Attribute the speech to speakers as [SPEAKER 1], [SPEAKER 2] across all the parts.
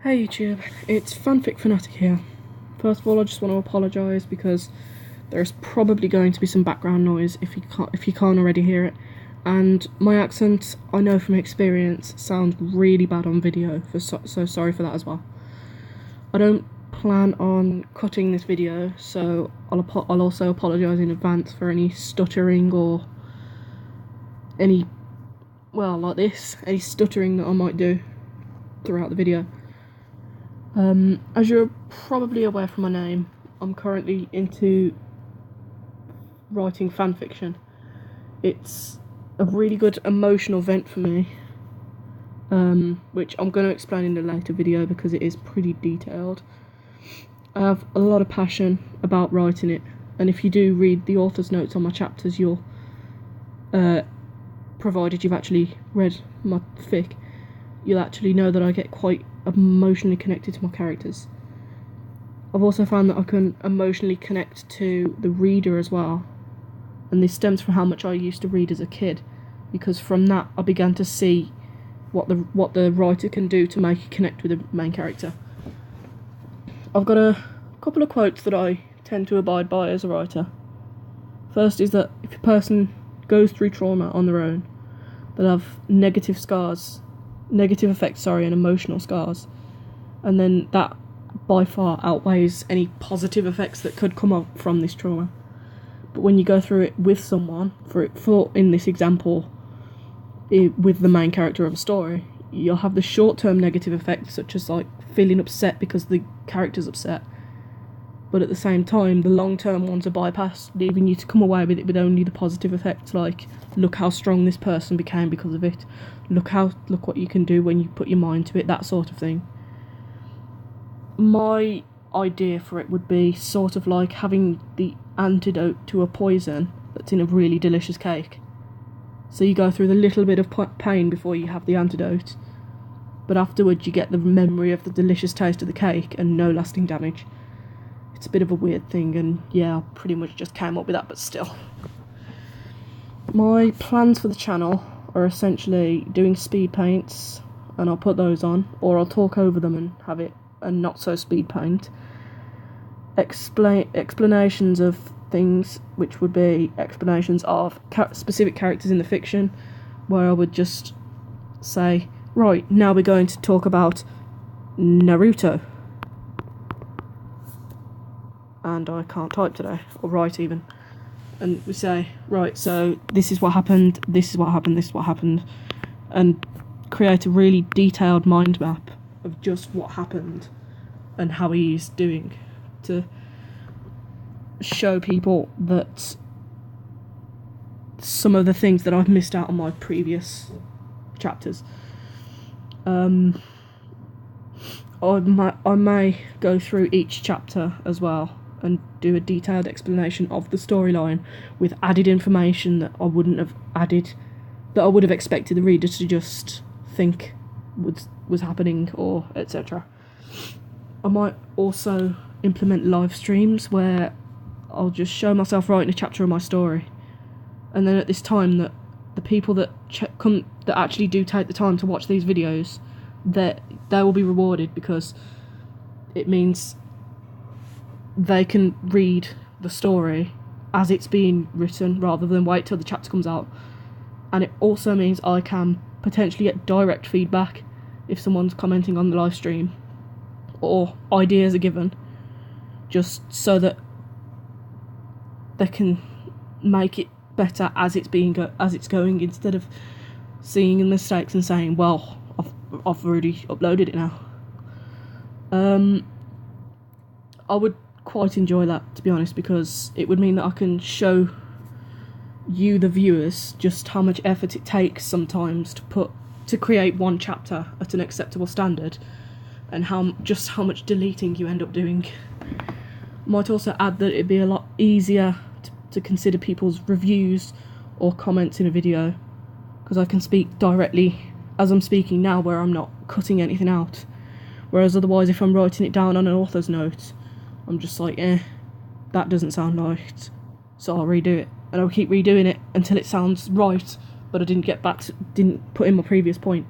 [SPEAKER 1] Hey YouTube, it's Fanfic Fanatic here. First of all, I just want to apologise because there's probably going to be some background noise if you can't already hear it, and my accent, I know from experience, sounds really bad on video. So sorry for that as well. I don't plan on cutting this video, so I'll also apologise in advance for any stuttering or any stuttering that I might do throughout the video. As you're probably aware from my name, I'm currently into writing fanfiction. It's a really good emotional vent for me, which I'm going to explain in a later video because it is pretty detailed. I have a lot of passion about writing it, and if you do read the author's notes on my chapters, you'll, provided you've actually read my fic, you'll actually know that I get quite emotionally connected to my characters. I've also found that I can emotionally connect to the reader as well, and this stems from how much I used to read as a kid, because from that I began to see what the writer can do to make you connect with the main character. I've got a couple of quotes that I tend to abide by as a writer. First is that if a person goes through trauma on their own, they'll have negative effects, and emotional scars, and then that by far outweighs any positive effects that could come up from this trauma. But when you go through it with someone, for in this example, with the main character of a story, you'll have the short-term negative effects, such as like feeling upset because the character's upset, but at the same time the long-term ones are bypassed, leaving you to come away with it with only the positive effects, like look how strong this person became because of it, look what you can do when you put your mind to it, that sort of thing. My idea for it would be sort of like having the antidote to a poison that's in a really delicious cake. So you go through the little bit of pain before you have the antidote, but afterwards you get the memory of the delicious taste of the cake and no lasting damage. It's a bit of a weird thing, and yeah, I pretty much just came up with that, but still. My plans for the channel are essentially doing speed paints, and I'll put those on, or I'll talk over them and have it a not so speed paint. Explanations of things, which would be explanations of specific characters in the fiction, where I would just say, right, now we're going to talk about Naruto. And I can't type today, or write even. And we say, right, so this is what happened, this is what happened, this is what happened, and create a really detailed mind map of just what happened and how he's doing, to show people that some of the things that I've missed out on my previous chapters. I may go through each chapter as well and do a detailed explanation of the storyline with added information that I would have expected the reader to just think was happening, or etc. I might also implement live streams where I'll just show myself writing a chapter of my story, and then at this time that the people that actually do take the time to watch these videos, that they will be rewarded, because it means they can read the story as it's being written rather than wait till the chapter comes out. And it also means I can potentially get direct feedback if someone's commenting on the live stream, or ideas are given, just so that they can make it better as it's going, instead of seeing the mistakes and saying, well, I've already uploaded it now. I would quite enjoy that, to be honest, because it would mean that I can show you, the viewers, just how much effort it takes sometimes to create one chapter at an acceptable standard, and how much deleting you end up doing. Might also add that it'd be a lot easier to consider people's reviews or comments in a video, because I can speak directly as I'm speaking now, where I'm not cutting anything out. Whereas otherwise, if I'm writing it down on an author's note, I'm just like, that doesn't sound right, so I'll redo it, and I'll keep redoing it until it sounds right, but I didn't put in my previous point.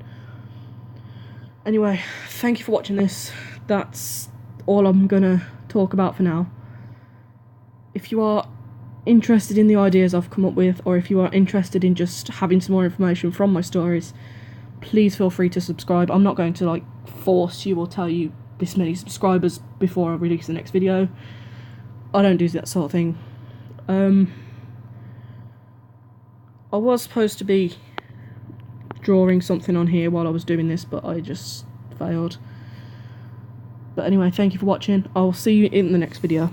[SPEAKER 1] Anyway, thank you for watching this. That's all I'm gonna talk about for now. If you are interested in the ideas I've come up with, or if you are interested in just having some more information from my stories, please feel free to subscribe. I'm not going to like force you or tell you this many subscribers before I release the next video. I don't do that sort of thing. I was supposed to be drawing something on here while I was doing this, but I just failed. But anyway, thank you for watching. I'll see you in the next video.